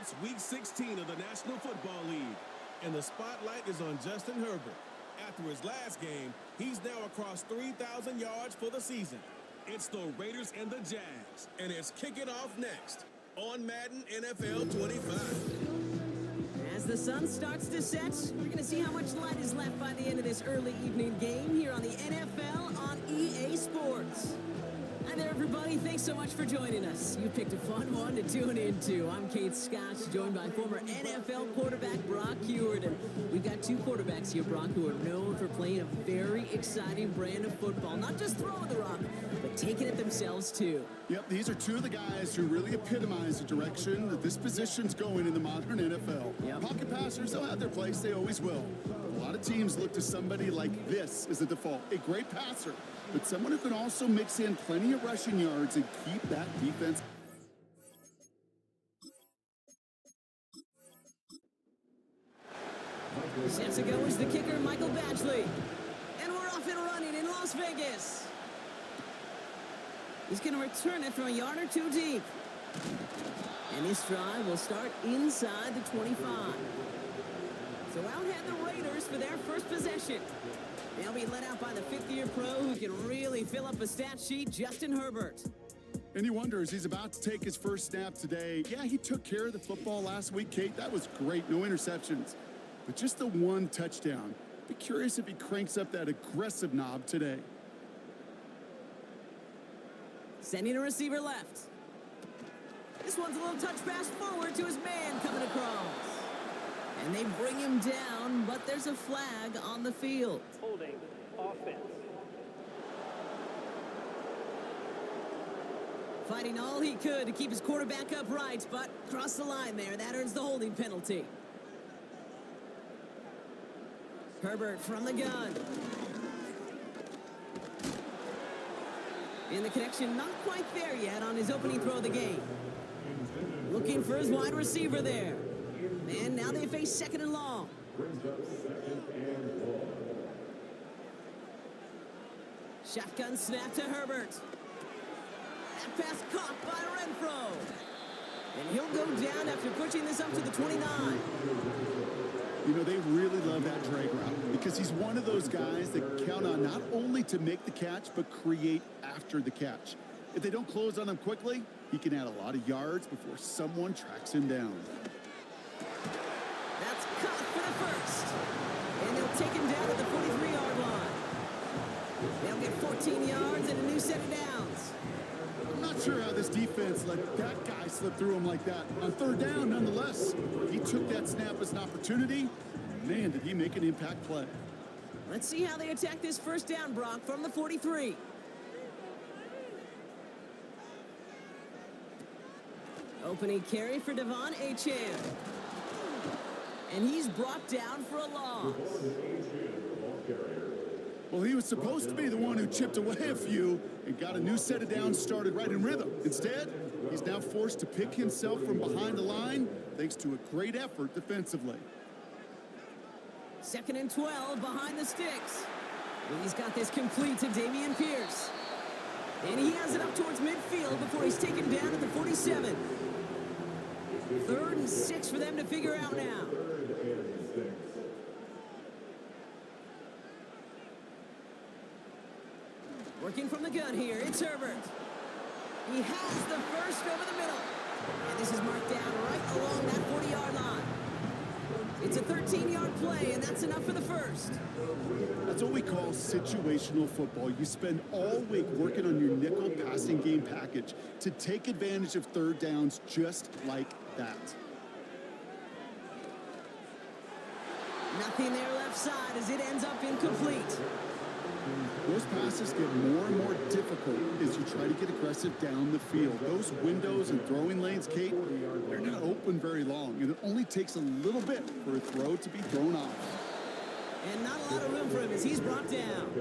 It's Week 16 of the National Football League, and the spotlight is on Justin Herbert. After his last game, he's now across 3,000 yards for the season. It's the Raiders and the Jags, and it's kicking off next on Madden NFL 25. As the sun starts to set, we're going to see how much light is left by the end of this early evening game here on the NFL on EA Sports. Hi there, everybody. Thanks so much for joining us. You picked a fun one to tune into. I'm Kate Scott, joined by former NFL quarterback Brock Huard. And we've got two quarterbacks here, Brock, who are known for playing a very exciting brand of football. Not just throwing the rock, but taking it themselves, too. Yep, these are two of the guys who really epitomize the direction that this position's going in the modern NFL. Yep. Pocket passers, they'll have their place. They always will. A lot of teams look to somebody like this as a default. A great passer, but someone who can also mix in plenty of rushing yards and keep that defense. Set to go is the kicker, Michael Badgley. And we're off and running in Las Vegas. He's going to return it from a yard or two deep. And this drive will start inside the 25. So out head the Raiders for their first possession. They'll be led out by the fifth-year pro who can really fill up a stat sheet, Justin Herbert. And he wonders, he's about to take his first snap today. Yeah, he took care of the football last week, Kate. That was great. No interceptions. But just the one touchdown. Be curious if he cranks up that aggressive knob today. Sending a receiver left. This one's a little touch pass forward to his man coming across. And they bring him down, but there's a flag on the field. Holding offense. Fighting all he could to keep his quarterback upright, but crossed the line there. That earns the holding penalty. Herbert from the gun. And the connection not quite there yet on his opening throw of the game. Looking for his wide receiver there. And now they face second and long. Shotgun snap to Herbert. That pass caught by Renfro. And he'll go down after pushing this up to the 29. You know, they really love that drag route because he's one of those guys that count on not only to make the catch, but create after the catch. If they don't close on him quickly, he can add a lot of yards before someone tracks him down. That's caught for the first. And they'll take him down at the 43-yard line. They'll get 14 yards and a new set of downs. I'm not sure how this defense let that guy slip through him like that. On third down, nonetheless, he took that snap as an opportunity. Man, did he make an impact play. Let's see how they attack this first down, Brock, from the 43. Opening carry for Devon Achane. And he's brought down for a loss. Well, he was supposed to be the one who chipped away a few and got a new set of downs started right in rhythm. Instead, he's now forced to pick himself from behind the line thanks to a great effort defensively. Second and 12 behind the sticks. And he's got this complete to Dameon Pierce. And he has it up towards midfield before he's taken down at the 47. 3rd and 6 for them to figure out now. Working from the gun here, it's Herbert. He has the first over the middle. And this is marked down right along that 40-yard line. It's a 13-yard play, and that's enough for the first. That's what we call situational football. You spend all week working on your nickel passing game package to take advantage of third downs just like that. Nothing there left side as it ends up incomplete. Those passes get more and more difficult as you try to get aggressive down the field. Those windows and throwing lanes, Kate, they're not open very long, and it only takes a little bit for a throw to be thrown off. And not a lot of room for him as he's brought down.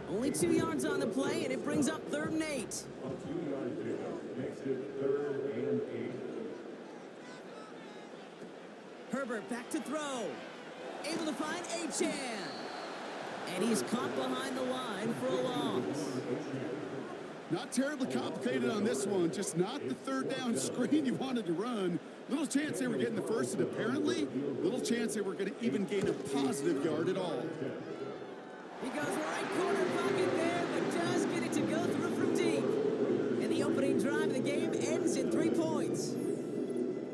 Only 2 yards on the play, and it brings up 3rd and 8. Makes it 3rd and 8. Herbert back to throw. Able to find Achane. And he's caught behind the line for a loss. Not terribly complicated on this one, just not the third down screen you wanted to run. Little chance they were getting the first, and apparently, little chance they were going to even gain a positive yard at all. He goes right corner pocket there, but does get it to go through from deep. And the opening drive of the game ends in 3 points.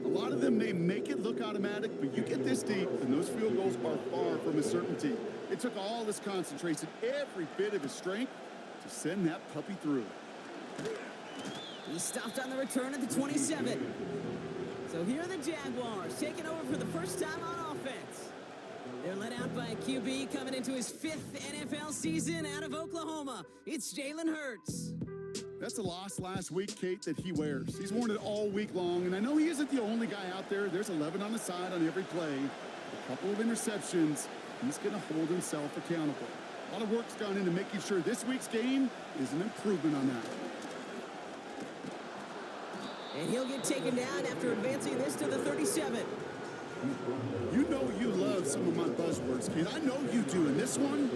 A lot of them may make it look automatic, but you get this deep, and those field goals are far from a certainty. It took all his concentration, every bit of his strength, to send that puppy through. He stopped on the return at the 27. So here are the Jaguars taking over for the first time on offense. They're led out by a QB coming into his 5th NFL season out of Oklahoma. It's Jalen Hurts. That's the loss last week, Kate, that he wears. He's worn it all week long, and I know he isn't the only guy out there. There's 11 on the side on every play. A couple of interceptions. He's going to hold himself accountable. A lot of work's gone into making sure this week's game is an improvement on that. And he'll get taken down after advancing this to the 37. You know you love some of my buzzwords, kid. I know you do. And this one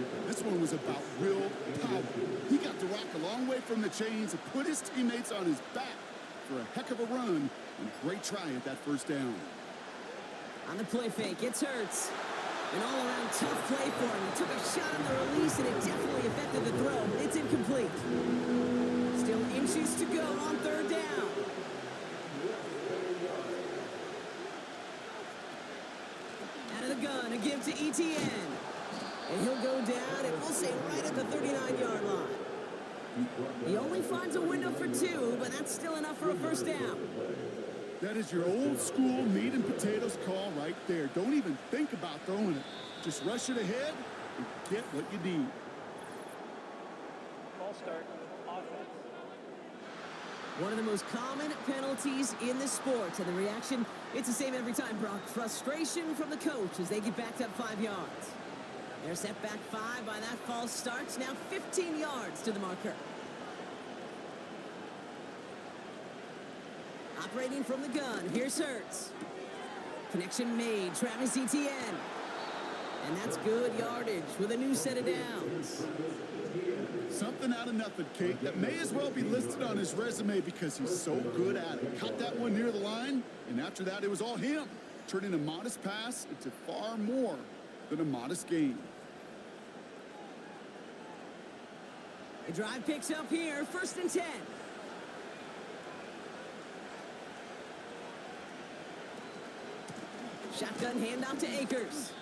was about real power. He got the rock a long way from the chains and put his teammates on his back for a heck of a run and a great try at that first down. On the play fake, it's Hurts. An all-around tough play for him. He took a shot on the release, and it definitely affected the throw. It's incomplete. Still inches to go on 3rd down. Out of the gun, a give to ETN. And he'll go down, and we'll say right at the 39-yard line. He only finds a window for 2, but that's still enough for a first down. That is your old school meat and potatoes call right there. Don't even think about throwing it. Just rush it ahead and get what you need. Ball start, offense. One of the most common penalties in the sport, and the reaction, it's the same every time, Brock. Frustration from the coach as they get backed up 5 yards. They're set back 5 by that false start. Now 15 yards to the marker. Operating from the gun, here's Hurts. Connection made, Travis Etienne. And that's good yardage with a new set of downs. Something out of nothing, Kate, that may as well be listed on his resume because he's so good at it. Caught that one near the line, and after that, it was all him, turning a modest pass into far more than a modest gain. The drive picks up here, 1st and 10. Shotgun handoff to Akers.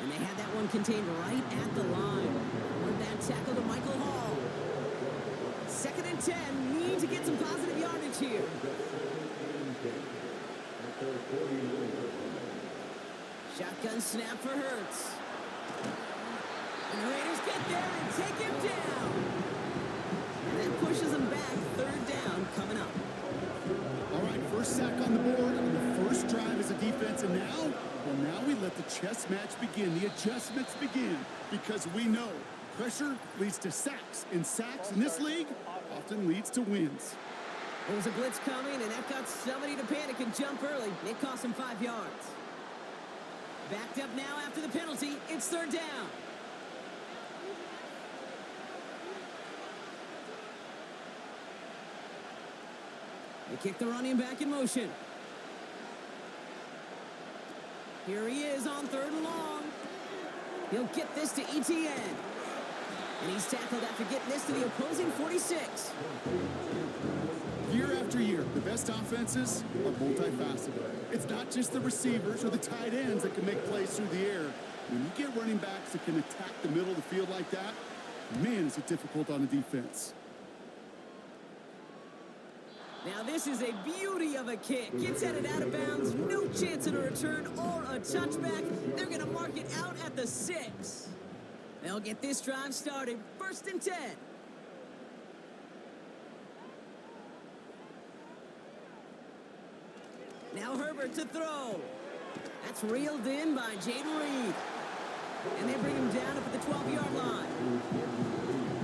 And they had that one contained right at the line. Won that tackle to Michael Hall. 2nd and 10. Need to get some positive yardage here. Shotgun snap for Hurts. And the Raiders get there and take him down. And that pushes him back. 3rd down coming up. All right, first sack on the board on the first drive as a defense, and now we let the chess match begin, the adjustments begin, because we know pressure leads to sacks, and sacks in this league often leads to wins. There was a blitz coming, and that got somebody to panic and jump early. It cost him 5 yards. Backed up now after the penalty. It's 3rd down. They kick the running back in motion. Here he is on 3rd and long. He'll get this to ETN. And he's tackled after getting this to the opposing 46. Year after year, the best offenses are multifaceted. It's not just the receivers or the tight ends that can make plays through the air. When you get running backs that can attack the middle of the field like that, man, is it difficult on a defense. Now this is a beauty of a kick. Gets headed out of bounds. No chance at a return or a touchback. They're going to mark it out at the 6. They'll get this drive started. 1st and 10. Now Herbert to throw. That's reeled in by Jaden Reed. And they bring him down up at the 12-yard line.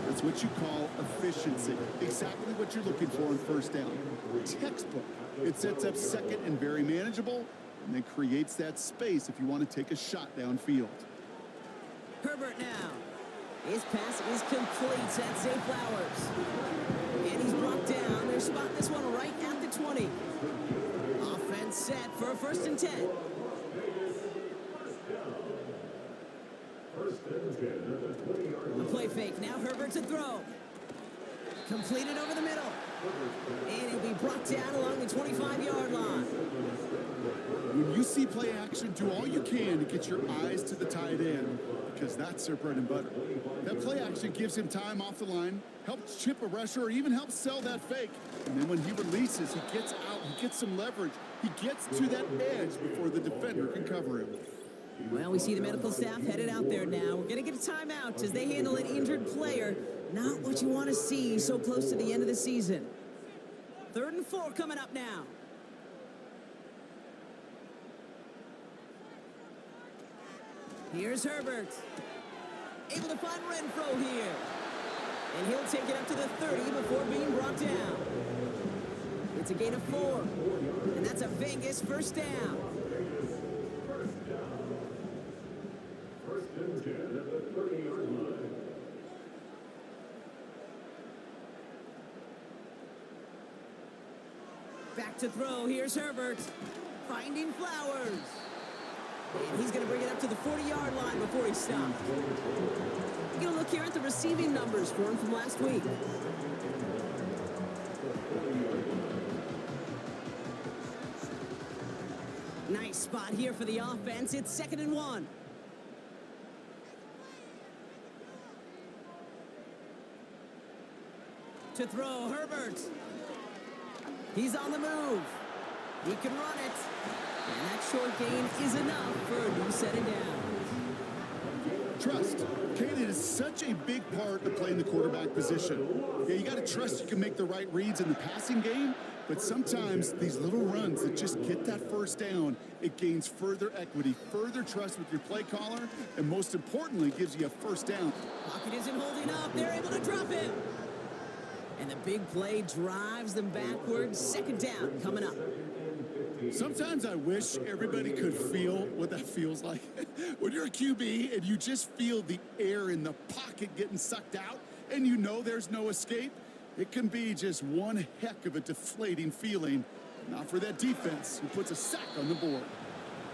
That's what you call efficiency. Exactly what you're looking for on 1st down. Textbook. It sets up 2nd and very manageable, and then creates that space if you want to take a shot downfield. Herbert now. His pass is complete. That's Zay Flowers. And he's brought down. They're spotting this one right at the 20. Offense set for a 1st and 10. The play fake. Now Herbert to throw. Completed over the middle. And he'll be brought down along the 25-yard line. When you see play action, do all you can to get your eyes to the tight end, because that's their bread and butter. That play action gives him time off the line, helps chip a rusher, or even helps sell that fake. And then when he releases, he gets out, he gets some leverage. He gets to that edge before the defender can cover him. Well, we see the medical staff headed out there now. We're going to get a timeout as they handle an injured player. Not what you want to see so close to the end of the season. 3rd and 4 coming up now. Here's Herbert. Able to find Renfro here. And he'll take it up to the 30 before being brought down. It's a gain of 4. And that's a Vegas 1st down. Back to throw. Here's Herbert. Finding Flowers. And he's going to bring it up to the 40-yard line before he stops. We're going to look here at the receiving numbers for him from last week. Nice spot here for the offense. It's 2nd and 1. To throw, Herbert. He's on the move. He can run it. And that short gain is enough for a new set of downs. Trust. Kate, it is such a big part of playing the quarterback position. Yeah, you got to trust you can make the right reads in the passing game, but sometimes these little runs that just get that 1st down, it gains further equity, further trust with your play caller, and most importantly, gives you a 1st down. Pocket isn't holding up. They're able to drop him. And the big play drives them backwards. 2nd down coming up. Sometimes I wish everybody could feel what that feels like. When you're a QB and you just feel the air in the pocket getting sucked out and you know there's no escape, it can be just one heck of a deflating feeling. Not for that defense who puts a sack on the board.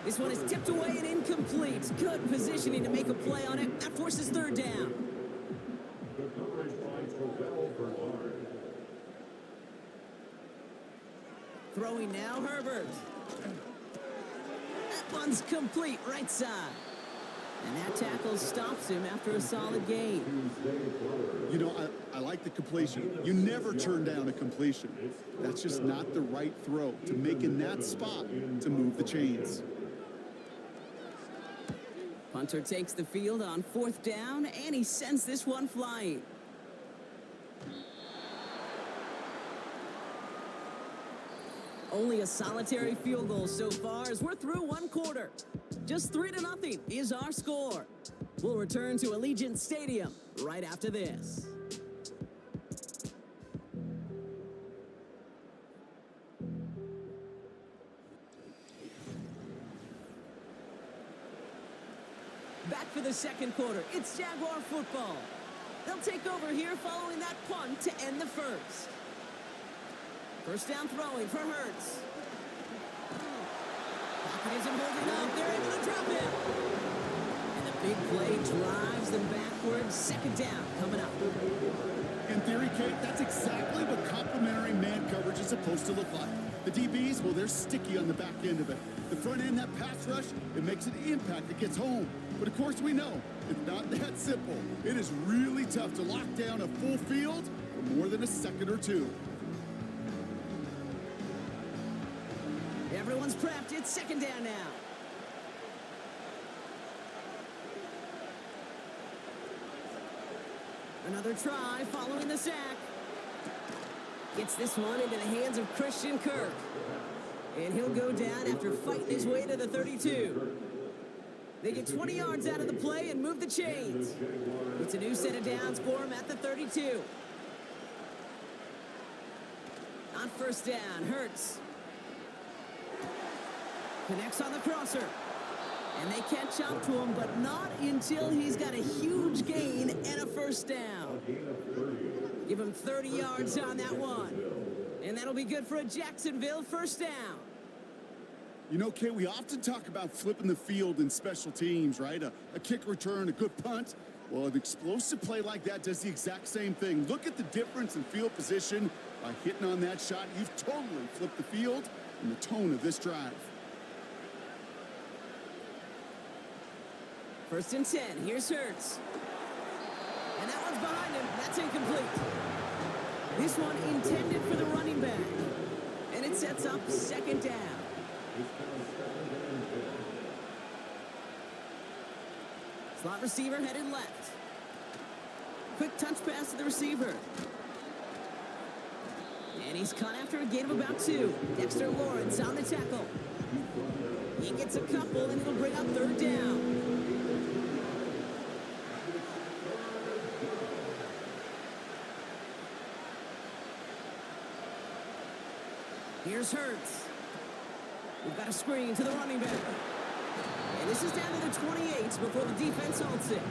This one is tipped away and incomplete. Good positioning to make a play on it. That forces 3rd down. Throwing now, Herbert. That one's complete, right side. And that tackle stops him after a solid gain. You know, I like the completion. You never turn down a completion. That's just not the right throw to make in that spot to move the chains. Punter takes the field on 4th down, and he sends this one flying. Only a solitary field goal so far as we're through 1 quarter. Just 3-0 is our score. We'll return to Allegiant Stadium right after this. Back for the 2nd quarter. It's Jaguar football. They'll take over here following that punt to end the 1st. 1st down throwing for Hurts. Pocket isn't holding up. They're able to drop it. And the big play drives them backwards. 2nd down coming up. In theory, Kate, that's exactly what complementary man coverage is supposed to look like. The DBs, well, they're sticky on the back end of it. The front end, that pass rush, it makes an impact. It gets home. But of course we know it's not that simple. It is really tough to lock down a full field for more than a second or two. Everyone's prepped. It's 2nd down now. Another try following the sack. Gets this one into the hands of Christian Kirk. And he'll go down after fighting his way to the 32. They get 20 yards out of the play and move the chains. It's a new set of downs for him at the 32. On 1st down, Hurts. Connects on the crosser. And they catch up to him, but not until he's got a huge gain and a 1st down. Give him 30 yards on that one. And that'll be good for a Jacksonville first down. You know, Kay, we often talk about flipping the field in special teams, right? A kick return, a good punt. Well, an explosive play like that does the exact same thing. Look at the difference in field position. By hitting on that shot, you've totally flipped the field and the tone of this drive. 1st and 10. Here's Hurts. And that one's behind him. That's incomplete. This one intended for the running back. And it sets up 2nd down. Slot receiver headed left. Quick touch pass to the receiver. And he's caught after a gain of about 2. Dexter Lawrence on the tackle. He gets a couple, and it'll bring up 3rd down. Here's Hurts. We've got a screen to the running back. And this is down to the 28 before the defense halts it.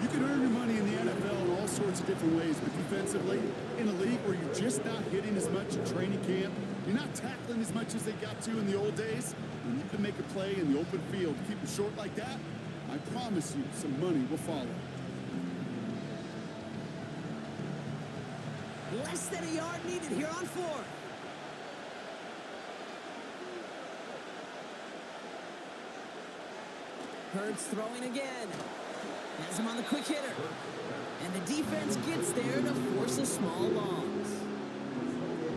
You can earn your money in the NFL in all sorts of different ways, but defensively, in a league where you're just not hitting as much in training camp, you're not tackling as much as they got to in the old days, and you can make a play in the open field. Keep it short like that, I promise you some money will follow. Less than a yard needed here on 4th. Hurts throwing again. Has him on the quick hitter. And the defense gets there to force a small loss.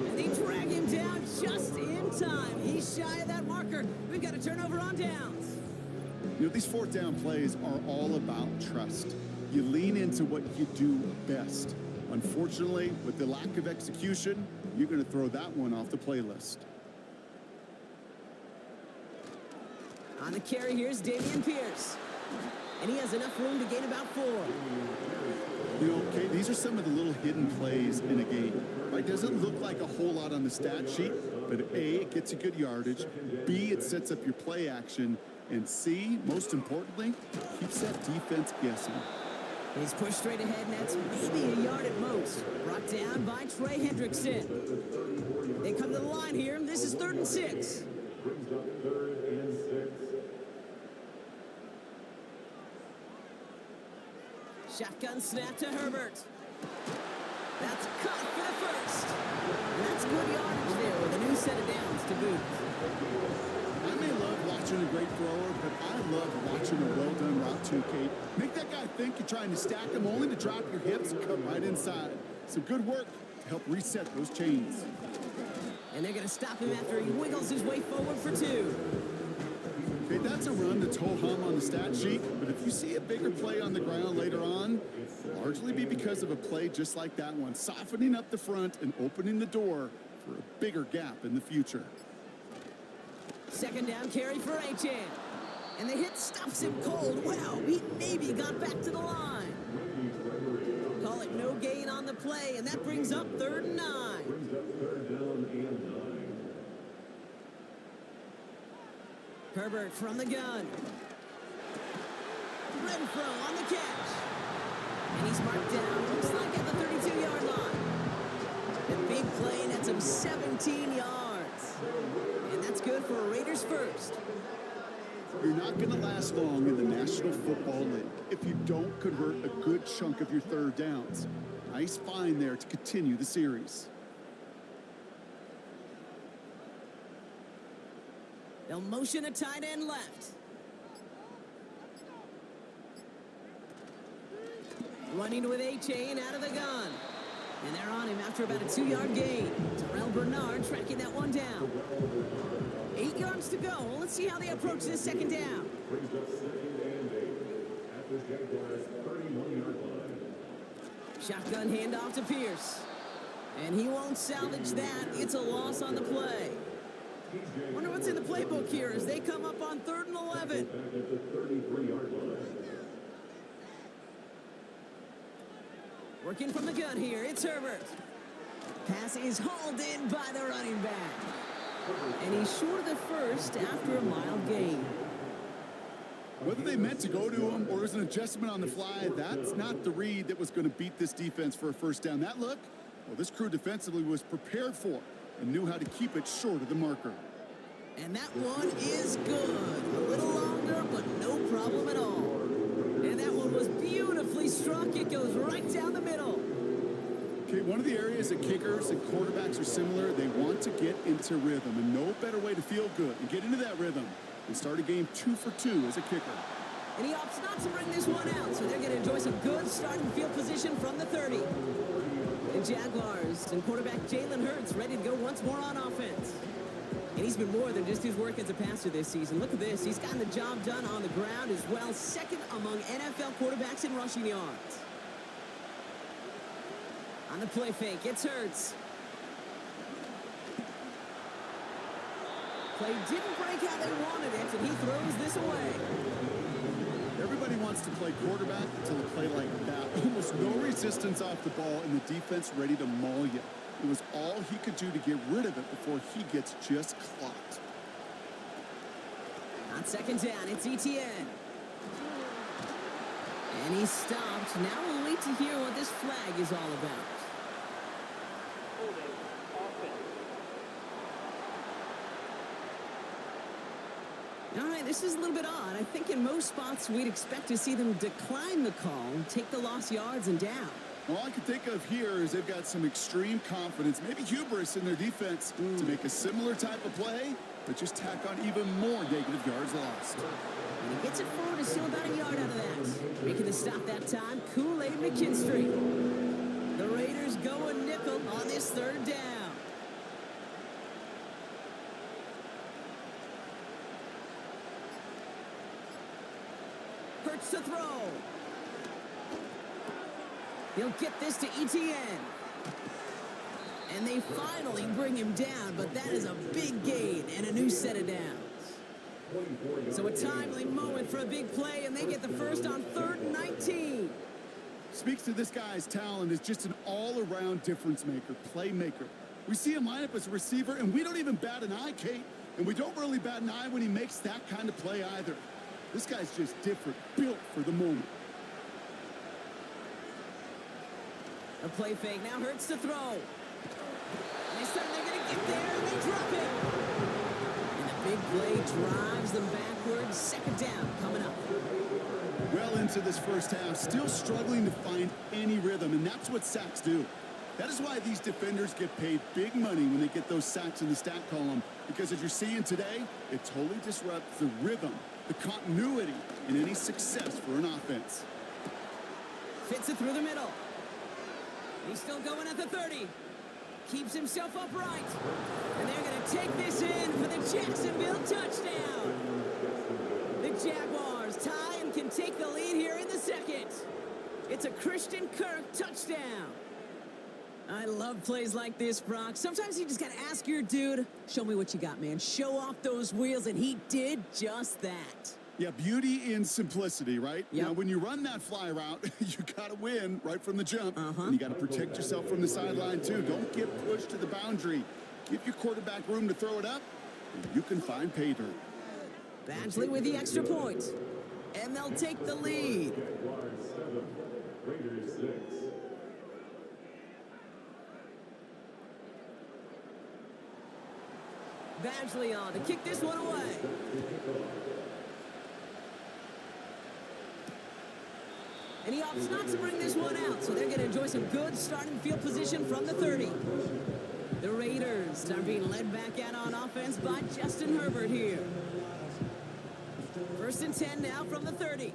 And they drag him down just in time. He's shy of that marker. We've got a turnover on downs. You know, these 4th down plays are all about trust. You lean into what you do best. Unfortunately, with the lack of execution, you're going to throw that one off the playlist. On the carry, here's Dameon Pierce. And he has enough room to gain about 4. You know, okay, these are some of the little hidden plays in a game. Right? Doesn't look like a whole lot on the stat sheet, but A, it gets you good yardage. B, it sets up your play action. And C, most importantly, keeps that defense guessing. He's pushed straight ahead, and that's maybe a yard at most. Brought down by Trey Hendrickson. They come to the line here. This is 3rd and 6. Shotgun snap to Herbert. That's cut for the first. And that's good yardage there with a new set of downs to boot. I may love watching a great thrower, but I love watching a well-done route too, Kate. Make that guy think you're trying to stack him only to drop your hips and cut right inside. Some good work to help reset those chains. And they're going to stop him after he wiggles his way forward for 2. Okay, that's a run that's ho-hum on the stat sheet, but if you see a bigger play on the ground later on, largely be because of a play just like that one, softening up the front and opening the door for a bigger gap in the future. 2nd down carry for Achane. And the hit stops him cold. Wow, he maybe got back to the line. Call it no gain on the play, and that brings up 3rd and 9. Herbert from the gun. Renfro on the catch. And he's marked down, looks like at the 32-yard line. A big play, and that's him 17 yards. And that's good for a Raiders first. You're not going to last long in the National Football League if you don't convert a good chunk of your 3rd downs. Nice find there to continue the series. They'll motion a tight end left. Running with Achane out of the gun. And they're on him after about a 2-yard gain. Terrell Bernard tracking that one down. 8 yards to go. Well, let's see how they approach this 2nd down. Shotgun handoff to Pierce. And he won't salvage that. It's a loss on the play. Wonder what's in the playbook here as they come up on 3rd and 11. Working from the gun here, it's Herbert. Pass is hauled in by the running back. And he's short of the first after a mild gain. Whether they meant to go to him or it was an adjustment on the fly, that's not the read that was going to beat this defense for a first down. That look, well, this crew defensively was prepared for and knew how to keep it short of the marker. And that one is good. A little longer, but no problem at all. And that one was beautifully struck. It goes right down the middle. Okay, one of the areas that kickers and quarterbacks are similar, they want to get into rhythm, and no better way to feel good and get into that rhythm than start a game 2 for 2 as a kicker. And he opts not to bring this one out, so they're going to enjoy some good starting field position from the 30. The Jaguars and quarterback Jalen Hurts ready to go once more on offense. And he's been more than just his work as a passer this season. Look at this. He's gotten the job done on the ground as well. Second among NFL quarterbacks in rushing yards. On the play fake, it's Hurts. Play didn't break how they wanted it, and he throws this away. Everybody wants to play quarterback until a play like that. Almost no resistance off the ball and the defense ready to maul you. It was all he could do to get rid of it before he gets just clocked. On second down, it's ETN. And he stopped. Now we'll wait to hear what this flag is all about. All right, this is a little bit odd. I think in most spots we'd expect to see them decline the call, take the lost yards and down. All I can think of here is they've got some extreme confidence, maybe hubris in their defense to make a similar type of play, but just tack on even more negative yards lost. And he gets it forward to still about a yard out of that. Making the stop that time, Kool-Aid McKinstry. The Raiders go a nickel on this third down. Hurts to throw. He'll get this to ETN. And they finally bring him down, but that is a big gain and a new set of downs. So a timely moment for a big play, and they get the first on 3rd and 19. Speaks to this guy's talent as just an all-around difference maker, playmaker. We see him line up as a receiver, and we don't even bat an eye, Kate. And we don't really bat an eye when he makes that kind of play either. This guy's just different, built for the moment. A play fake, now Hurts to throw. And this time they're going to get there, and they drop it. And the big play drives them backwards. Second down coming up. Well into this first half, still struggling to find any rhythm, and that's what sacks do. That is why these defenders get paid big money when they get those sacks in the stat column, because as you're seeing today, it totally disrupts the rhythm, the continuity in any success for an offense. Fits it through the middle. He's still going at the 30. Keeps himself upright. And they're going to take this in for the Jacksonville touchdown. The Jaguars tie and can take the lead here in the second. It's a Christian Kirk touchdown. I love plays like this, Brock. Sometimes you just got to ask your dude, show me what you got, man. Show off those wheels, and he did just that. Yeah, beauty in simplicity, right? Yep. Now, when you run that fly route, you got to win right from the jump. And you got to protect yourself from the sideline, too. Don't get pushed to the boundary. Give your quarterback room to throw it up, and you can find pay dirt. Badgley with the extra point. And they'll take the lead. Raiders 6. Badgley on to kick this one away. And he opts not to bring this one out, so they're going to enjoy some good starting field position from the 30. The Raiders are being led back out on offense by Justin Herbert here. 1st and 10 now from the 30.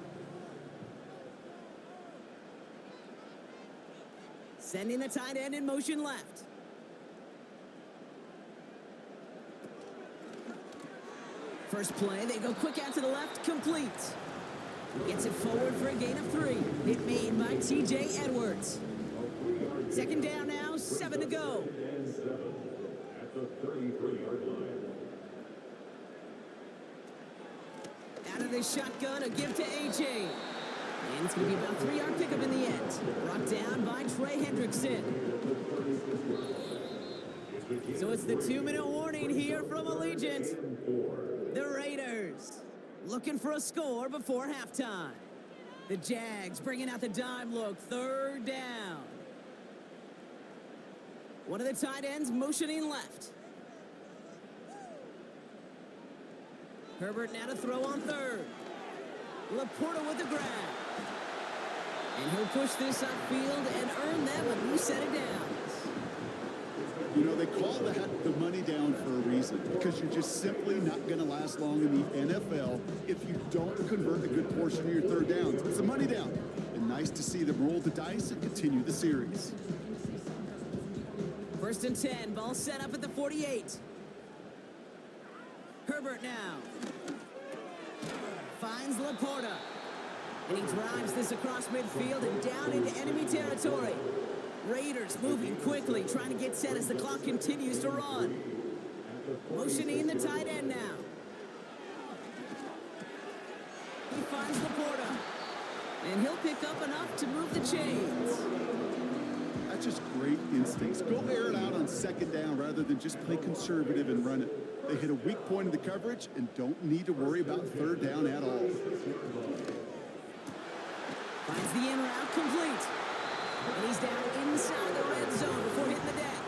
Sending the tight end in motion left. First play, they go quick out to the left, complete. Gets it forward for a gain of 3. Hit made by T.J. Edwards. Second down now, 7 to go. At the 33-yard line. Out of the shotgun, a give to A.J. And it's going to be about a 3-yard pickup in the end. Brought down by Trey Hendrickson. So it's the 2-minute warning here from Allegiant. The Raiders looking for a score before halftime. The Jags bringing out the dime look, third down. One of the tight ends motioning left. Herbert now to throw on third. Laporta with the grab. And he'll push this upfield and earn them a new set of downs. You know, they call that the money down for a reason, because you're just simply not going to last long in the NFL if you don't convert a good portion of your third downs. It's a money down. And nice to see them roll the dice and continue the series. First and 10, ball set up at the 48. Herbert now. Finds Laporta. And he drives this across midfield and down into enemy territory. Raiders moving quickly, trying to get set as the clock continues to run. Motioning the tight end now. He finds Laporta. And he'll pick up enough to move the chains. That's just great instincts. Go air it out on second down rather than just play conservative and run it. They hit a weak point in the coverage and don't need to worry about third down at all. Finds the in route complete. And he's down inside the red zone before hitting the deck.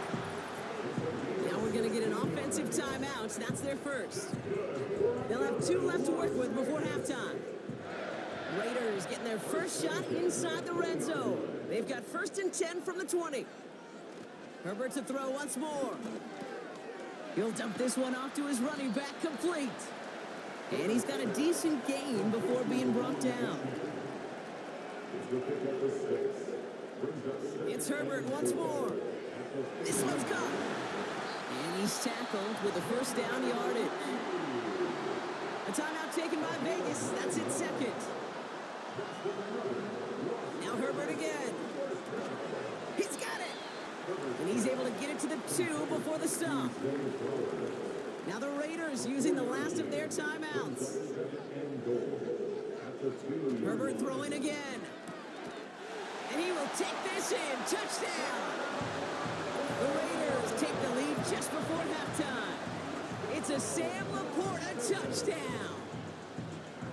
Now we're going to get an offensive timeout. That's their first. They'll have 2 left to work with before halftime. Raiders getting their first shot inside the red zone. They've got first and 10 from the 20. Herbert to throw once more. He'll dump this one off to his running back, complete. And he's got a decent gain before being brought down. It's Herbert once more. This one's gone. And he's tackled with a first down yardage. A timeout taken by Vegas. That's its second. Now Herbert again. He's got it. And he's able to get it to the 2 before the stop. Now the Raiders using the last of their timeouts. Herbert throwing again. And he will take this in. Touchdown. The Raiders take the lead just before halftime. It's a Sam Laporta touchdown.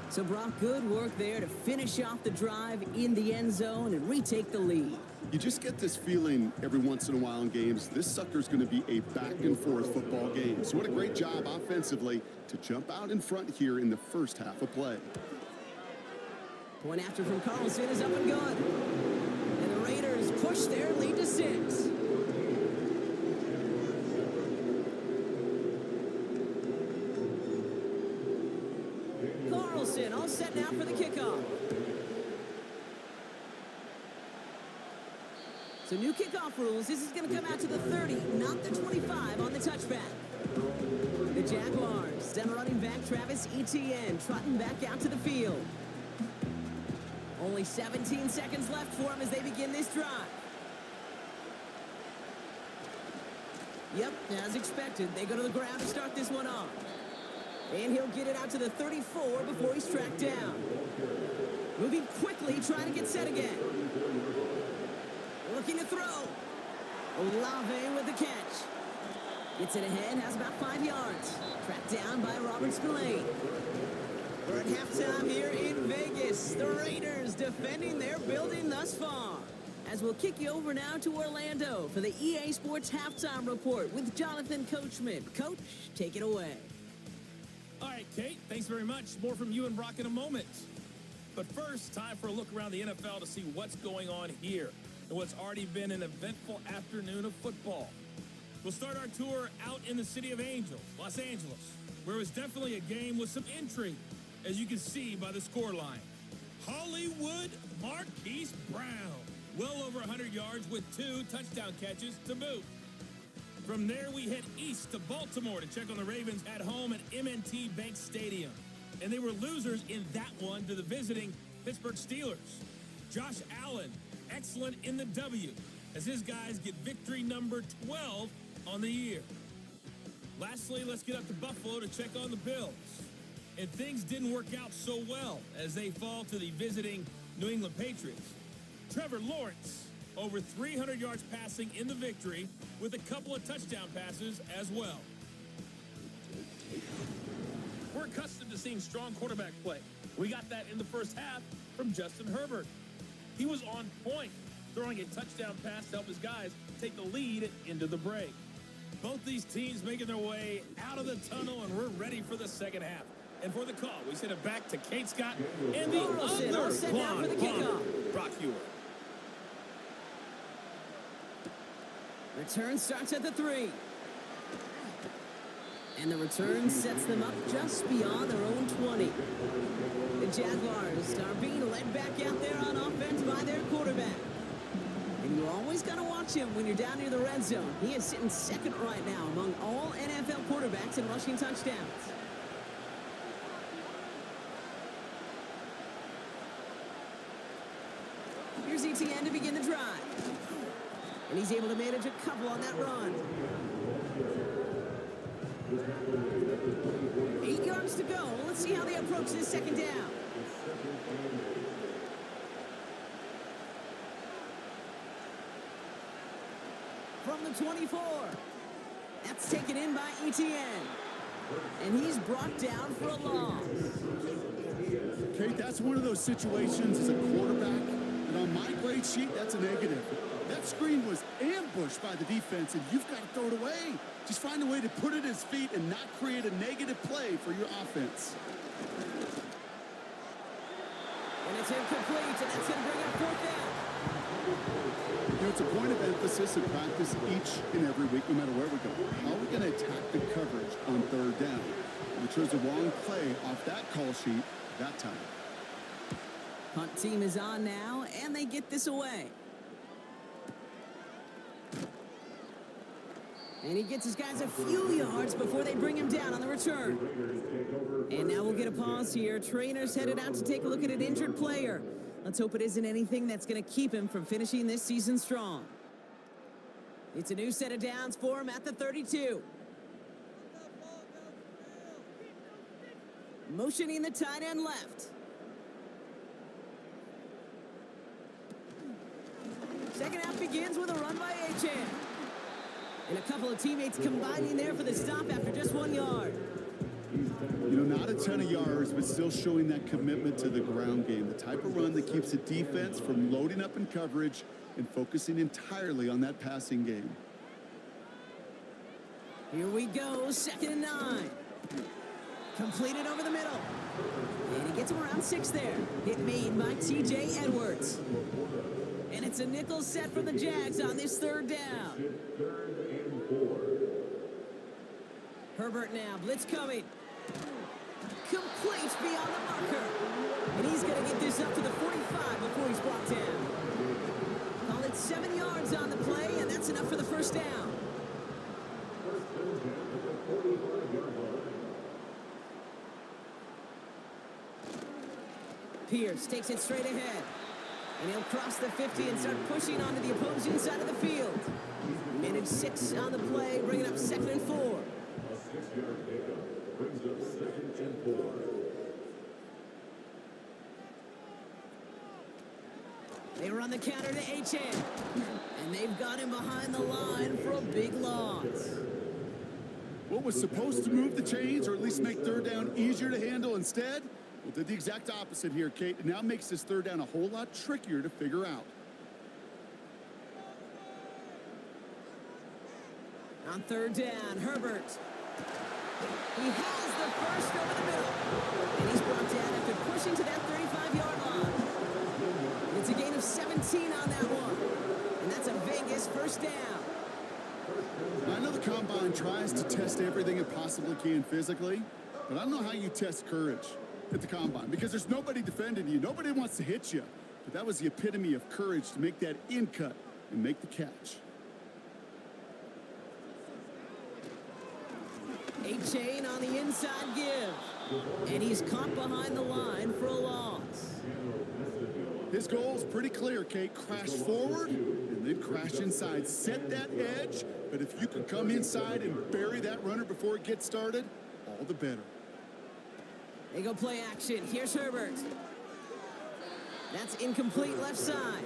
So Brock, good work there to finish off the drive in the end zone and retake the lead. You just get this feeling every once in a while in games, this sucker's going to be a back-and-forth football game. So what a great job offensively to jump out in front here in the first half of play. Point after from Carlson is up and good. And the Raiders push their lead to 6. Carlson all set now for the kickoff. So new kickoff rules. This is going to come out to the 30, not the 25 on the touchback. The Jaguars send running back Travis Etienne trotting back out to the field. Only 17 seconds left for him as they begin this drive. Yep, as expected, they go to the ground to start this one off. And he'll get it out to the 34 before he's tracked down. Moving quickly, trying to get set again. Looking to throw. Olave with the catch. Gets it ahead, has about 5 yards. Tracked down by Robert Spillane. We're at halftime here in Vegas. The Raiders defending their building thus far. As we'll kick you over now to Orlando for the EA Sports Halftime Report with Jonathan Coachman. Coach, take it away. All right, Kate, thanks very much. More from you and Brock in a moment. But first, time for a look around the NFL to see what's going on here and what's already been an eventful afternoon of football. We'll start our tour out in the city of Angels, Los Angeles, where it was definitely a game with some intrigue, as you can see by the scoreline. Hollywood Marquise Brown, well over 100 yards with 2 touchdown catches to boot. From there, we head east to Baltimore to check on the Ravens at home at M&T Bank Stadium. And they were losers in that one to the visiting Pittsburgh Steelers. Josh Allen, excellent in the W, as his guys get victory number 12 on the year. Lastly, let's get up to Buffalo to check on the Bills. And things didn't work out so well as they fall to the visiting New England Patriots. Trevor Lawrence, over 300 yards passing in the victory with a couple of touchdown passes as well. We're We're accustomed to seeing strong quarterback play. We got that in the first half from Justin Herbert. He was on point, throwing a touchdown pass to help his guys take the lead into the break. Both these teams making their way out of the tunnel, and we're ready for the second half. And for the call, we send it back to Kate Scott and the other set down for the kickoff. Brock Hewer. Return starts at the 3. And the return sets them up just beyond their own 20. The Jaguars are being led back out there on offense by their quarterback. And you always got to watch him when you're down near the red zone. He is sitting second right now among all NFL quarterbacks in rushing touchdowns. Here's ETN to begin the drive. And he's able to manage a couple on that run. 8 yards to go. Let's see how they approach this second down. From the 24. That's taken in by ETN. And he's brought down for a loss. Kate, that's one of those situations as a quarterback, and on my grade sheet, that's a negative. That screen was ambushed by the defense, and you've got to throw it away. Just find a way to put it at his feet and not create a negative play for your offense. And it's incomplete, and that's going to bring up fourth down. You know, it's a point of emphasis in practice each and every week, no matter where we go. How are we going to attack the coverage on third down? We chose the wrong play off that call sheet that time. Punt team is on now, and they get this away. And he gets his guys a few yards before they bring him down on the return. And now we'll get a pause here. Trainers headed out to take a look at an injured player. Let's hope it isn't anything that's going to keep him from finishing this season strong. It's a new set of downs for him at the 32. Motioning the tight end left. Second half begins with a run by Achane. And a couple of teammates combining there for the stop after just 1 yard. You know, not a ton of yards, but still showing that commitment to the ground game. The type of run that keeps the defense from loading up in coverage and focusing entirely on that passing game. Here we go, 2nd and 9. Completed over the middle. And he gets him around 6 there. Hit made by TJ Edwards. And it's a nickel set for the Jags on this third down. Herbert now, blitz coming. Complete beyond the marker. And he's going to get this up to the 45 before he's brought down. Call it 7 yards on the play, and that's enough for the first down. Pierce takes it straight ahead. And he'll cross the 50 and start pushing onto the opposing side of the field. Managed 6 on the play, bringing up 2nd and 4. A 6-yard pickup brings up 2nd and 4. They run the counter to Achane. And they've got him behind the line for a big loss. What was supposed to move the chains, or at least make third down easier to handle instead? Well, did the exact opposite here, Kate. It now makes this third down a whole lot trickier to figure out. On third down, Herbert. He has the first over the middle. And he's brought down after pushing to that 35-yard line. It's a gain of 17 on that one. And that's a Vegas first down. Now, I know the Combine tries to test everything it possibly can physically, but I don't know how you test courage at the Combine, because there's nobody defending you. Nobody wants to hit you. But that was the epitome of courage to make that in cut and make the catch. Achane on the inside give. And he's caught behind the line for a loss. His goal is pretty clear, Kate. Crash forward and then crash inside. Set that edge, but if you can come inside and bury that runner before it gets started, all the better. They go play action. Here's Herbert. That's incomplete left side.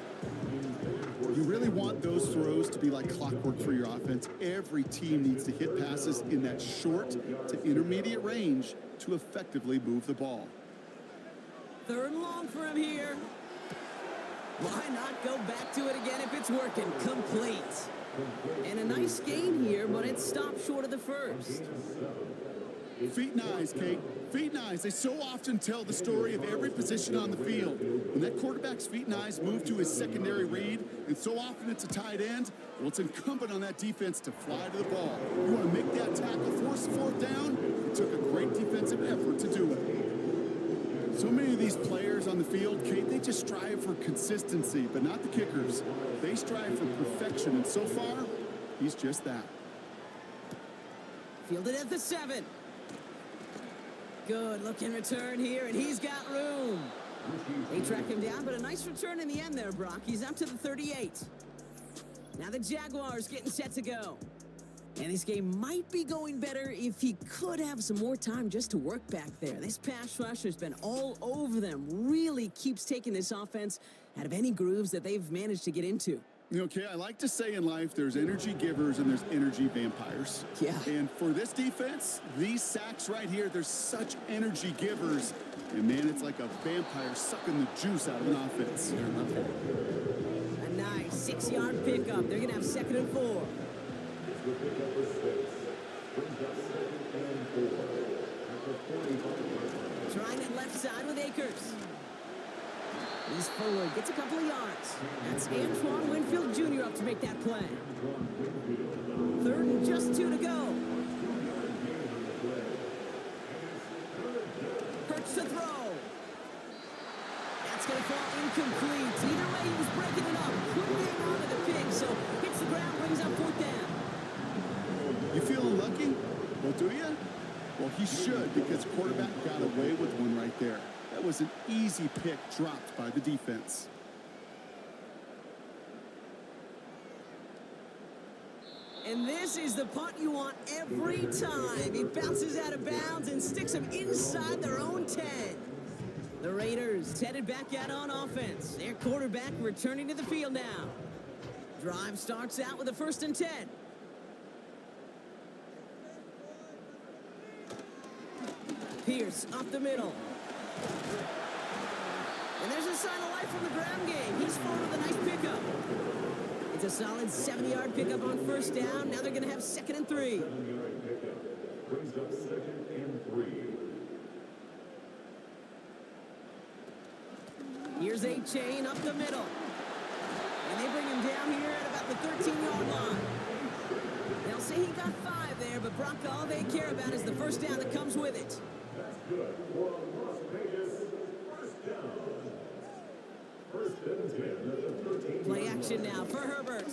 You You really want those throws to be like clockwork for your offense. Every team needs to hit passes in that short to intermediate range to effectively move the ball. 3rd and long for him here. Why not go back to it again if it's working? Complete. And a nice gain here, but it stopped short of the first. Feet and eyes, Kate. Feet and eyes. They so often tell the story of every position on the field. When that quarterback's feet and eyes move to his secondary read, and so often it's a tight end, well, it's incumbent on that defense to fly to the ball. You want to make that tackle, force the 4th down. It took a great defensive effort to do it. So many of these players on the field, Kate, they just strive for consistency, but not the kickers. They strive for perfection, and so far, he's just that. Fielded at the 7. Good looking return here, and he's got room. They track him down, but a nice return in the end there, Brock. He's up to the 38. Now the Jaguars getting set to go. And this game might be going better if he could have some more time just to work back there. This pass rush has been all over them. Really keeps taking this offense out of any grooves that they've managed to get into. Okay, I like to say in life there's energy givers and there's energy vampires. Yeah. And for this defense, these sacks right here, there's such energy givers. And man, it's like a vampire sucking the juice out of an offense. Yeah, I love that. A nice 6-yard pickup. They're going to have 2nd and 4. The pickup is 6. Brings up 2nd and 4. At the 45. Trying it left side with Akers. He's forward, gets a couple of yards. That's Antoine Winfield Jr. up to make that play. 3rd and just 2 to go. Hurts to throw. That's going to fall incomplete. Either way, he was breaking it up. Couldn't hang on to the pig, so hits the ground, brings up 4th down. You feeling lucky? Well, do you? Well, he should, because quarterback got away with one right there. That was an easy pick dropped by the defense. And this is the punt you want every time. It bounces out of bounds and sticks them inside their own 10. The Raiders headed back out on offense. Their quarterback returning to the field now. Drive starts out with a 1st and 10. Pierce up the middle. And there's a sign of life from the ground game. He's forward with a nice pickup. It's a solid 70-yard pickup on 1st down. Now they're going to have 2nd and 3. 7-yard pickup. Brings up 2nd and 3. Here's a chain up the middle. And they bring him down here at about the 13-yard line. They'll say he got 5 there, but Brock, all they care about is the 1st down that comes with it. That's good for Las Vegas. 1st down. 1st and 10 at the 13. Play action now for Herbert.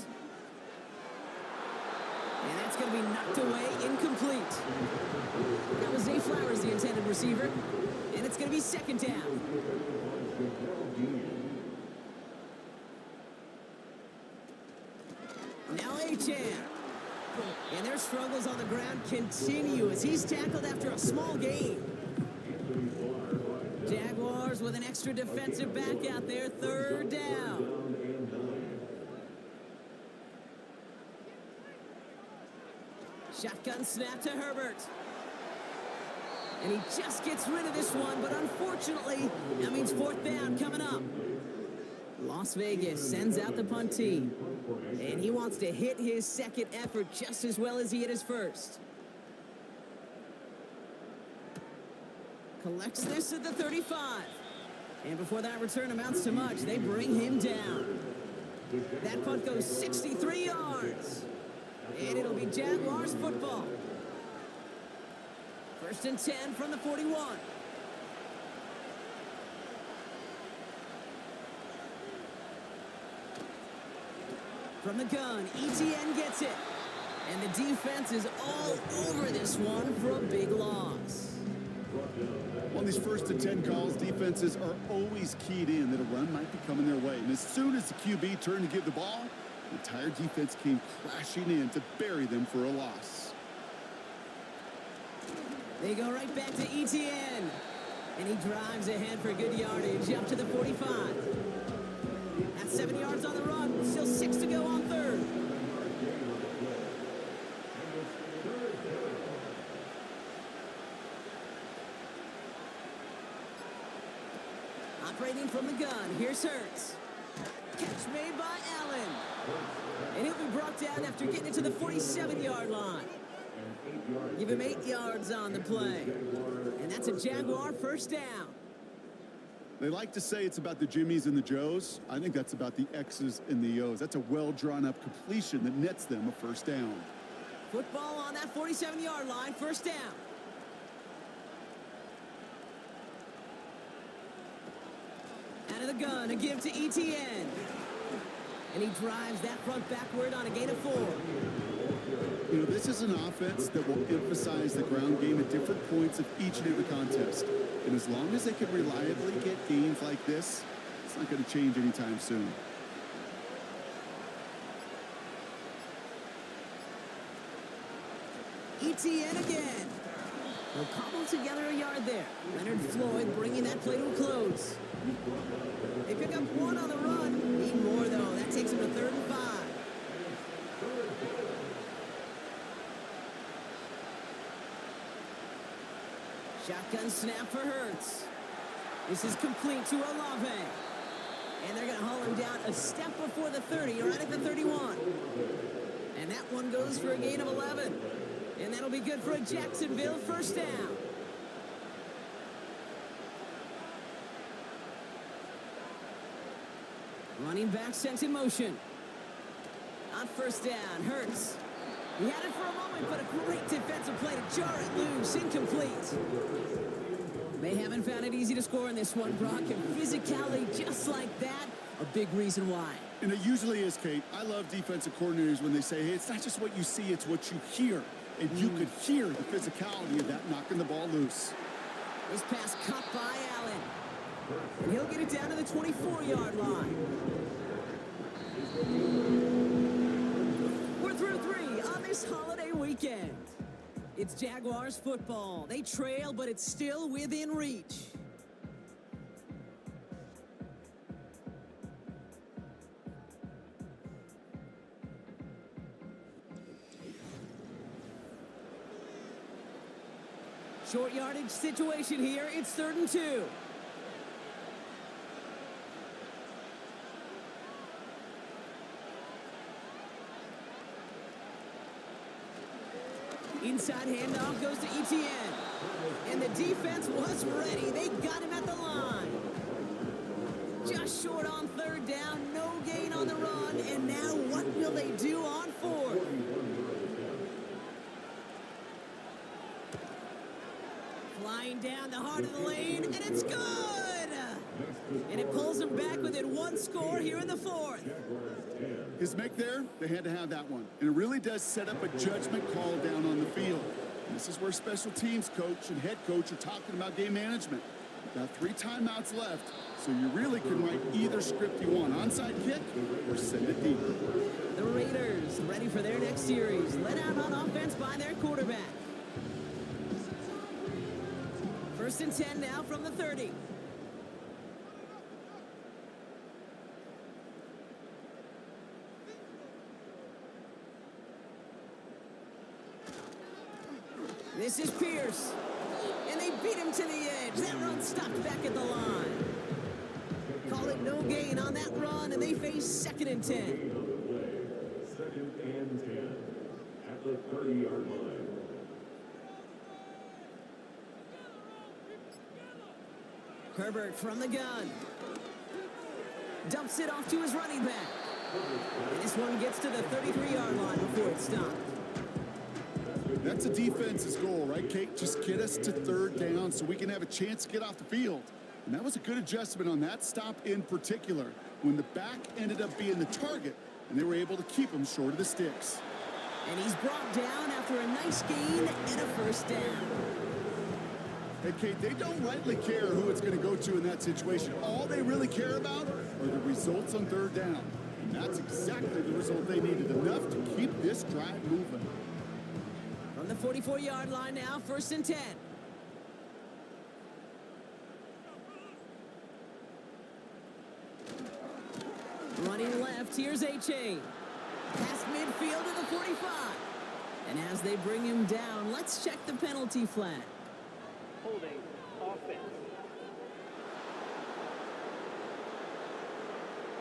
And that's going to be knocked away, incomplete. That was Zay Flowers, the intended receiver. And it's going to be 2nd down. Now Achane. And their struggles on the ground continue as he's tackled after a small gain. Jaguars with an extra defensive back out there, 3rd down. Shotgun snap to Herbert. And he just gets rid of this one, but unfortunately, that means 4th down coming up. Las Vegas sends out the punt team. And he wants to hit his 2nd effort just as well as he hit his 1st. Collects this at the 35. And before that return amounts to much, they bring him down. That punt goes 63 yards. And it'll be Jaguars football. 1st and 10 from the 41. From the gun, ETN gets it. And the defense is all over this one for a big loss. On these 1st and 10 calls, defenses are always keyed in that a run might be coming their way. And as soon as the QB turned to give the ball, the entire defense came crashing in to bury them for a loss. They go right back to ETN. And he drives ahead for good yardage up to the 45. That's 7 yards on the run. Still 6 to go on third. Operating from the gun. Here's Hurts. Catch made by Allen. And he'll be brought down after getting it to the 47-yard line. Give him 8 yards on the play. And that's a Jaguar first down. They like to say it's about the Jimmies and the Joes. I think that's about the X's and the O's. That's a well-drawn-up completion that nets them a first down. Football on that 47-yard line, first down. Out of the gun, a give to ETN. And he drives that front backward on a gain of 4. You know, this is an offense that will emphasize the ground game at different points of each and every contest. And as long as they can reliably get gains like this, it's not going to change anytime soon. ETN again. They'll cobble together a yard there. Leonard Floyd bringing that play to a close. They pick up 1 on the run. Need more, though. That takes them to 3rd and 5. Shotgun snap for Hurts. This is complete to Olave. And they're going to haul him down a step before the 30, right at the 31. And that one goes for a gain of 11. And that'll be good for a Jacksonville first down. Running back sent in motion. On first down, Hurts. He had it for a moment, but a great defensive play to jar it loose. Incomplete. They haven't found it easy to score in this one, Brock. And physicality just like that, a big reason why. And it usually is, Kate. I love defensive coordinators when they say, hey, it's not just what you see, it's what you hear. And you could hear the physicality of that knocking the ball loose. This pass cut by Allen. And he'll get it down to the 24-yard line. We're through 3 on this holiday weekend. It's Jaguars football. They trail, but it's still within reach. Short yardage situation here. It's 3rd and 2. Inside handoff goes to ETN. And the defense was ready. They got him at the line. Just short on 3rd down. No gain on the run. And now what will they do on 4th? Flying down the heart of the lane, and it's good! And it pulls them back within 1 score here in the 4th. His make there, they had to have that one. And it really does set up a judgment call down on the field. And this is where special teams coach and head coach are talking about game management. You've got 3 timeouts left, so you really can write either script you want. Onside kick or send it deep. The Raiders ready for their next series. Led out on offense by their quarterback. 1st and 10 now from the 30. This is Pierce. And they beat him to the edge. That run stopped back at the line. Call it no gain on that run, and they face 2nd and 10. 2nd and 10 at the 30-yard line. Herbert from the gun. Dumps it off to his running back. And this one gets to the 33-yard line before it's stopped. That's a defense's goal, right, Kate? Just get us to 3rd down so we can have a chance to get off the field. And that was a good adjustment on that stop in particular, when the back ended up being the target, and they were able to keep him short of the sticks. And he's brought down after a nice gain and a first down. Hey, Kate, they don't rightly care who it's going to go to in that situation. All they really care about are the results on 3rd down. And that's exactly the result they needed, enough to keep this drive moving. From the 44-yard line now, 1st and 10. Here's A-Chain. Past midfield to the 45. And as they bring him down, let's check the penalty flag. Holding offense.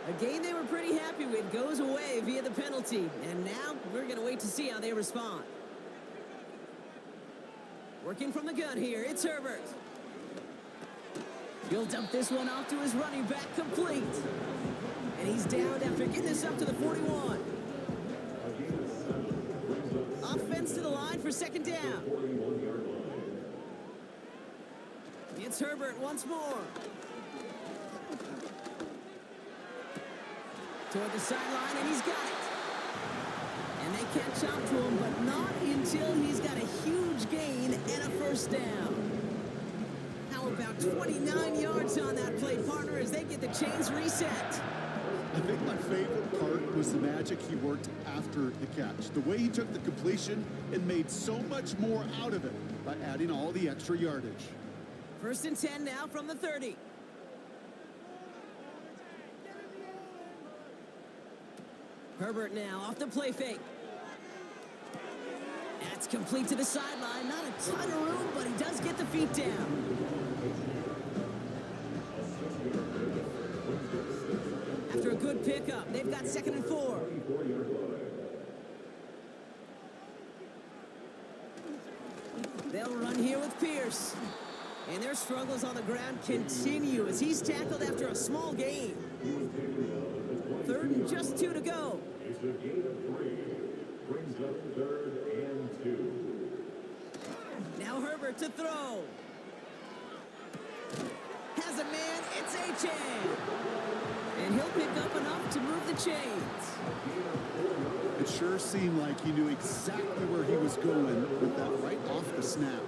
A game they were pretty happy with goes away via the penalty. And now we're going to wait to see how they respond. Working from the gun here, it's Herbert. He'll dump this one off to his running back, complete. And he's down after getting this up to the 41. Offense to the line for second down. It's Herbert once more. Toward the sideline, and he's got it. And they catch up to him, but not until he's got a huge gain and a first down. How about 29 yards on that play, partner, as they get the chains reset? I think my favorite part was the magic he worked after the catch. The way he took the completion and made so much more out of it by adding all the extra yardage. 1st and 10 now from the 30. Herbert now off the play fake. That's complete to the sideline. Not a ton of room, but he does get the feet down. After a good pickup, they've got 2nd and 4. They'll run here with Pierce. And their struggles on the ground continue as he's tackled after a small gain. 3rd and just 2 to go. It's a gain of 3. Brings up 3rd and 2. Now Herbert to throw. Has a man, it's A-Chain. And he'll pick up enough to move the chains. It sure seemed like he knew exactly where he was going with that right off the snap.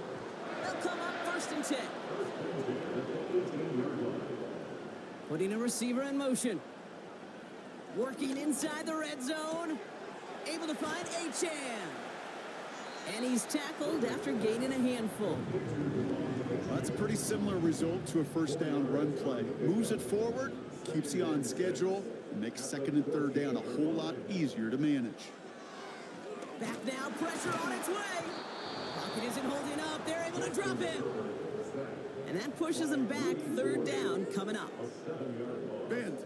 They'll come up 1st and 10. Putting a receiver in motion. Working inside the red zone. Able to find A-Chan. And he's tackled after gaining a handful. Well, that's a pretty similar result to a first down run play. Moves it forward, keeps you on schedule, and makes 2nd and 3rd down a whole lot easier to manage. Back now, pressure on its way. Pocket isn't holding up. They're able to drop him. And that pushes them back. 3rd down coming up. Bend.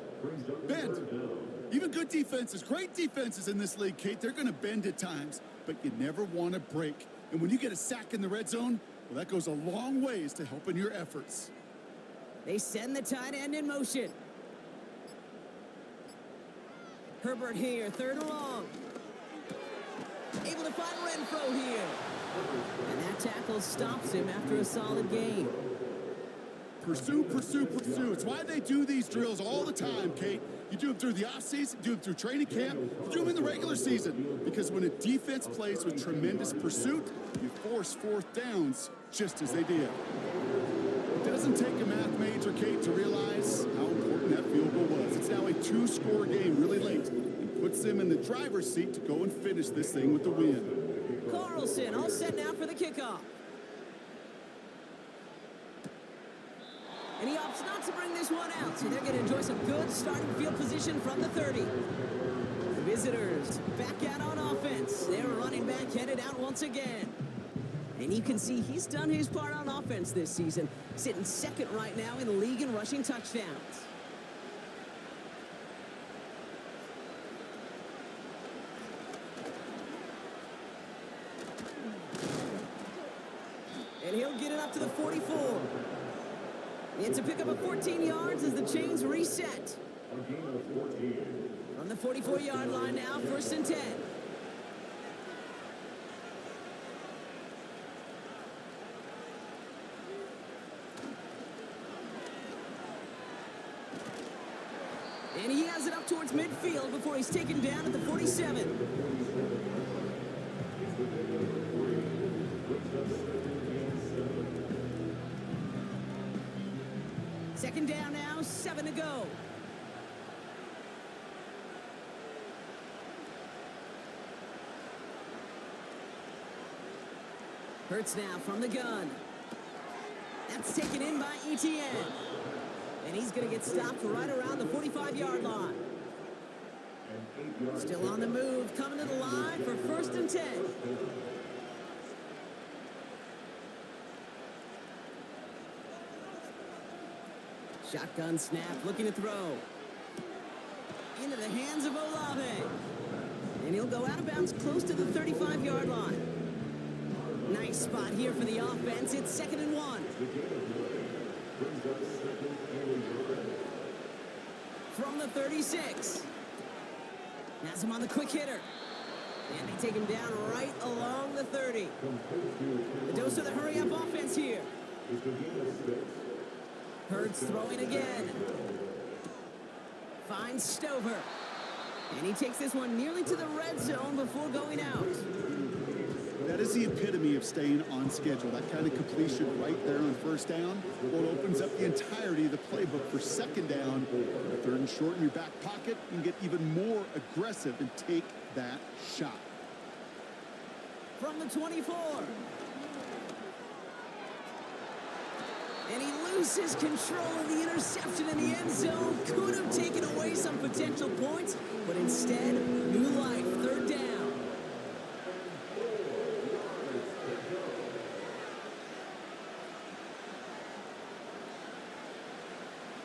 Even good defenses, great defenses in this league, Kate, they're going to bend at times, but you never want to break. And when you get a sack in the red zone, well, that goes a long ways to helping your efforts. They send the tight end in motion. Herbert here, 3rd and long. Able to find Renfro here. And that tackle stops him after a solid gain. Pursue. It's why they do these drills all the time, Kate. You do them through the offseason, do them through training camp, you do them in the regular season. Because when a defense plays with tremendous pursuit, you force 4th downs just as they did. It doesn't take a math major, Kate, to realize how important that field goal was. It's now a 2-score game really late and puts them in the driver's seat to go and finish this thing with the win. Carlson all set now for the kickoff. And he opts not to bring this one out, so they're going to enjoy some good starting field position from the 30. The visitors back out on offense. Their running back headed out once again. And you can see he's done his part on offense this season, sitting 2nd right now in the league in rushing touchdowns. And he'll get it up to the 44. It's a pickup of 14 yards as the chains reset. From the 44-yard line now, 1st and 10. And he has it up towards midfield before he's taken down at the 47. Second down now, 7 to go. Hurts now from the gun. That's taken in by Etienne. And he's going to get stopped right around the 45-yard line. Still on the move, coming to the line for 1st and 10. Shotgun snap, looking to throw. Into the hands of Olave. And he'll go out of bounds close to the 35-yard line. Nice spot here for the offense. It's 2nd and 1. From the 36. Has him on the quick hitter. And they take him down right along the 30. The dose of the hurry-up offense here. Hurts throwing again. Finds Stover. And he takes this one nearly to the red zone before going out. That is the epitome of staying on schedule. That kind of completion right there on 1st down. Well, it opens up the entirety of the playbook for 2nd down. 3rd and short in your back pocket. You can get even more aggressive and take that shot. From the 24. And he loses control of the interception in the end zone. Could have taken away some potential points, but instead, new life, 3rd down.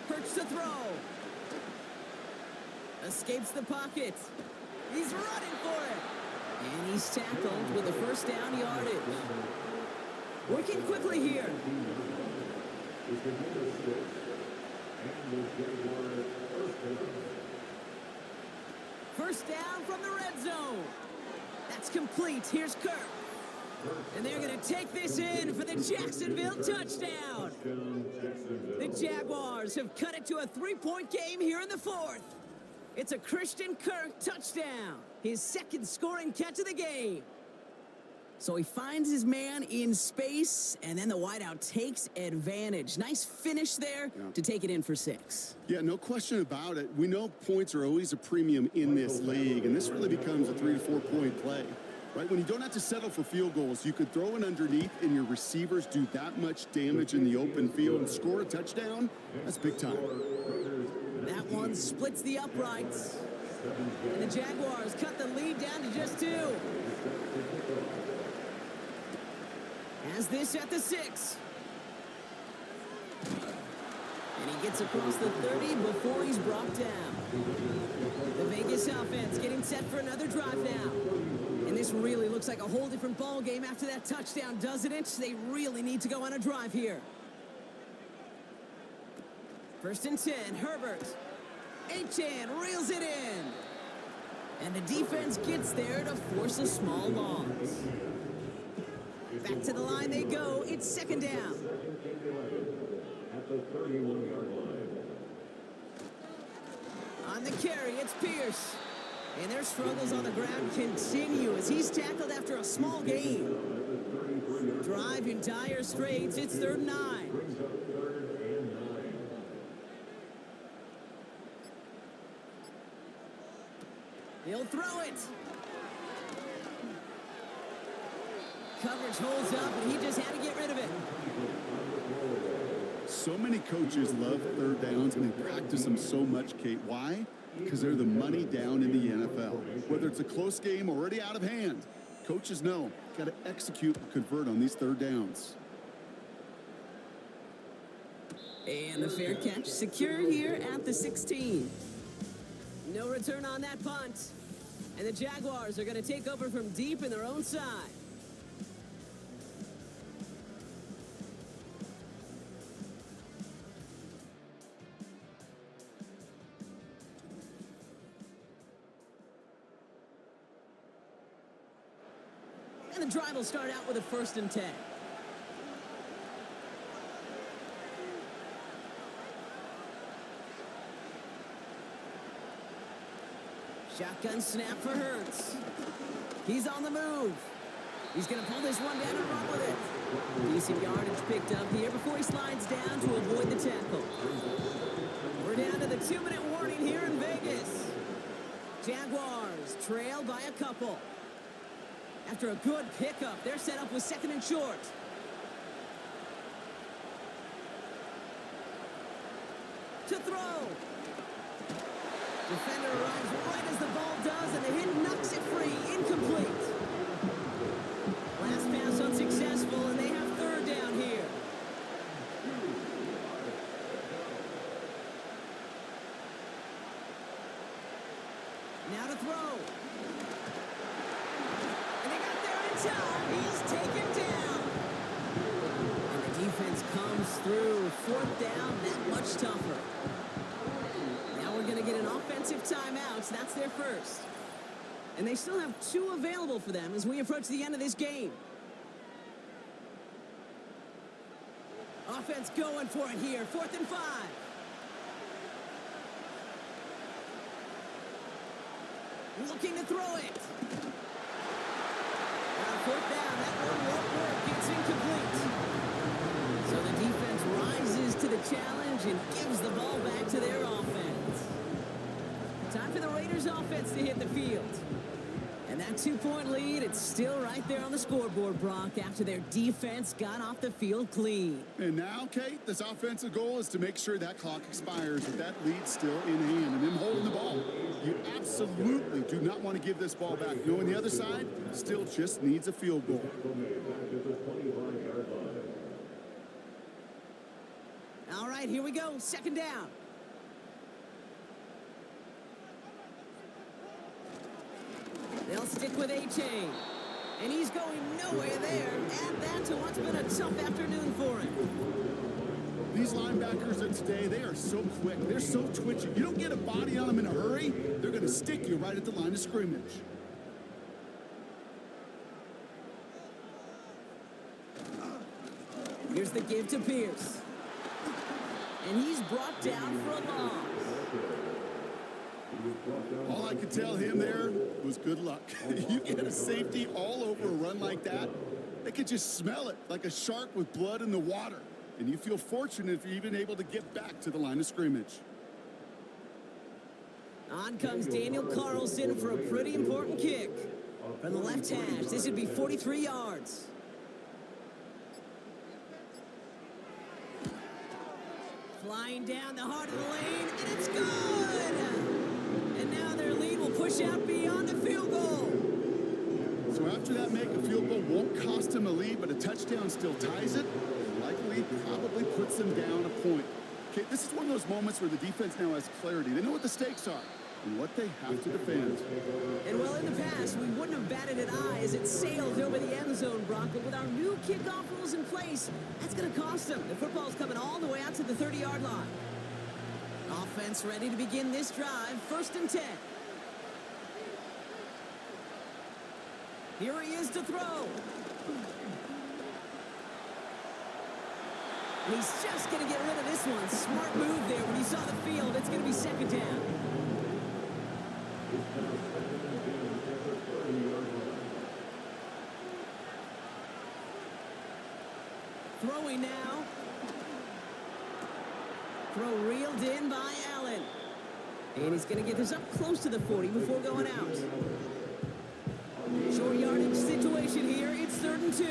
Hurts to throw. Escapes the pocket. He's running for it. And he's tackled with a 1st down yardage. Working quickly here. First down from the red zone. That's complete. Here's Kirk. And they're going to take this in for the Jacksonville touchdown. The Jaguars have cut it to a 3-point game here in the 4th. It's a Christian Kirk touchdown. His 2nd scoring catch of the game. So he finds his man in space, and then the wideout takes advantage. Nice finish there to take it in for 6. Yeah, no question about it. We know points are always a premium in this league, and this really becomes a 3 to 4 point play. Right, when you don't have to settle for field goals, you could throw it underneath and your receivers do that much damage in the open field and score a touchdown. That's big time. That one splits the uprights. And the Jaguars cut the lead down to just 2. Has this at the 6. And he gets across the 30 before he's brought down. The Vegas offense getting set for another drive now. And this really looks like a whole different ball game after that touchdown, doesn't it? They really need to go on a drive here. 1st and 10, Herbert. Achan reels it in. And the defense gets there to force a small loss. Back to the line they go. It's 2nd down. At the 31-yard line. On the carry, it's Pierce. And their struggles on the ground continue as he's tackled after a small gain. Drive in dire straits. It's 3rd and 9. He'll throw it. Coverage holds up, and he just had to get rid of it. So many coaches love 3rd downs, and they practice them so much, Kate. Why? Because they're the money down in the NFL. Whether it's a close game already out of hand, coaches know, got to execute and convert on these 3rd downs. And the fair catch secured here at the 16. No return on that punt. And the Jaguars are going to take over from deep in their own side. And the drive will start out with a 1st and 10. Shotgun snap for Hurts. He's on the move. He's going to pull this one down and run with it. Decent yardage picked up here before he slides down to avoid the tackle. We're down to the 2-minute warning here in Vegas. Jaguars trail by a couple. After a good pickup, they're set up with 2nd and short. To throw. Defender arrives right as the ball does, and the hit knocks it free. Incomplete. Last pass unsuccessful, and they have third down here. Now to throw. And they got there in time. He's taken down. And the defense comes through. Fourth down, that much tougher. Now we're going to get an offensive timeout. So that's their first. And they still have 2 available for them as we approach the end of this game. Offense going for it here. 4th and 5. Looking to throw it. On 4th down, that one won't work. It's incomplete. So the defense rises to the challenge and gives the ball back to their offense. Time for the Raiders offense to hit the field. And that 2-point lead, it's still right there on the scoreboard, Brock, after their defense got off the field clean. And now, Kate, this offensive goal is to make sure that clock expires with that lead still in hand and them holding the ball. You absolutely do not want to give this ball back. Knowing the other side still just needs a field goal. All right, here we go. 2nd down. They'll stick with A-Chain. And he's going nowhere there. Add that to what's been a tough afternoon for him. These linebackers of today, they are so quick. They're so twitchy. You don't get a body on them in a hurry, they're going to stick you right at the line of scrimmage. Here's the give to Pierce. And he's brought down for a loss. All I could tell him there was good luck. You get a safety all over a run like that, they could just smell it like a shark with blood in the water. And you feel fortunate if you're even able to get back to the line of scrimmage. On comes Daniel Carlson for a pretty important kick. From the left hash, this would be 43 yards. Flying down the heart of the lane, and it's good! And now their lead will push out beyond the field goal. So after that make, a field goal won't cost them a lead, but a touchdown still ties it. Likely probably puts them down a point. Okay, this is one of those moments where the defense now has clarity. They know what the stakes are and what they have to defend. And well, in the past, we wouldn't have batted an eye as it sailed over the end zone, Brock. But with our new kickoff rules in place, that's going to cost them. The football's coming all the way out to the 30-yard line. Offense ready to begin this drive. 1st and 10. Here he is to throw. And he's just going to get rid of this one. Smart move there when he saw the field. It's going to be 2nd down. Throwing now. Throw reeled in by Allen. And he's going to get this up close to the 40 before going out. Short yardage situation here. It's 3rd and 2.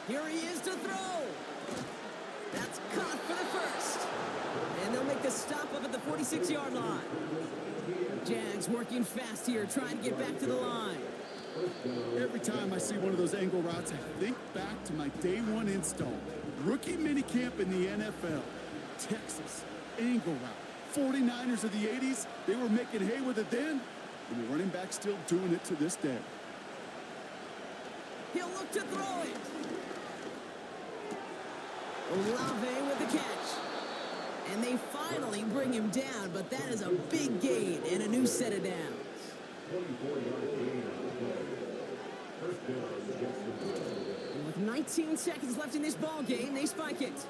Here he is to throw. That's caught for the first. And they'll make the stop up at the 46-yard line. Jags working fast here, trying to get back to the line. Every time I see one of those angle routes, I think back to my day 1 install. Rookie minicamp in the NFL. Texas, angle route. 49ers of the 80s, they were making hay with it then, and the running back's still doing it to this day. He'll look to throw it. Olave with the catch. And they finally bring him down, but that is a big gain and a new set of downs. And with 19 seconds left in this ball game, they spike it.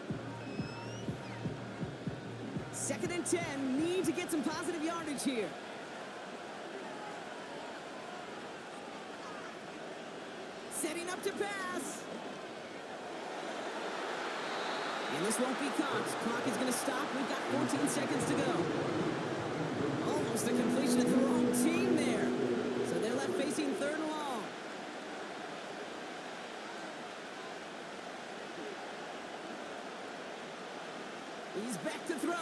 2nd and 10, need to get some positive yardage here. Setting up to pass. And this won't be caught. Clock is going to stop. We've got 14 seconds to go. Almost the completion of the wrong team there. So they're left facing 3rd and long. back to throw.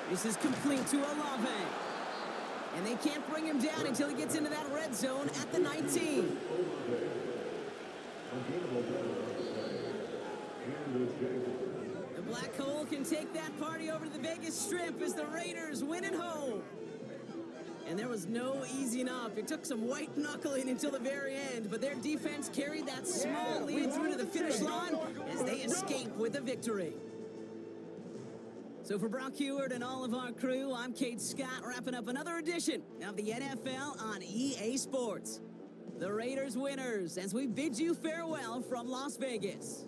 This is complete to Olave. And they can't bring him down until he gets into that red zone at the 19. The Black Hole can take that party over to the Vegas Strip as the Raiders win at home. And there was no easing up. It took some white knuckling until the very end, but their defense carried that small lead through to the finish line as they escape with a victory. So for Brock Heward and all of our crew, I'm Kate Scott, wrapping up another edition of the NFL on EA Sports. The Raiders winners as we bid you farewell from Las Vegas.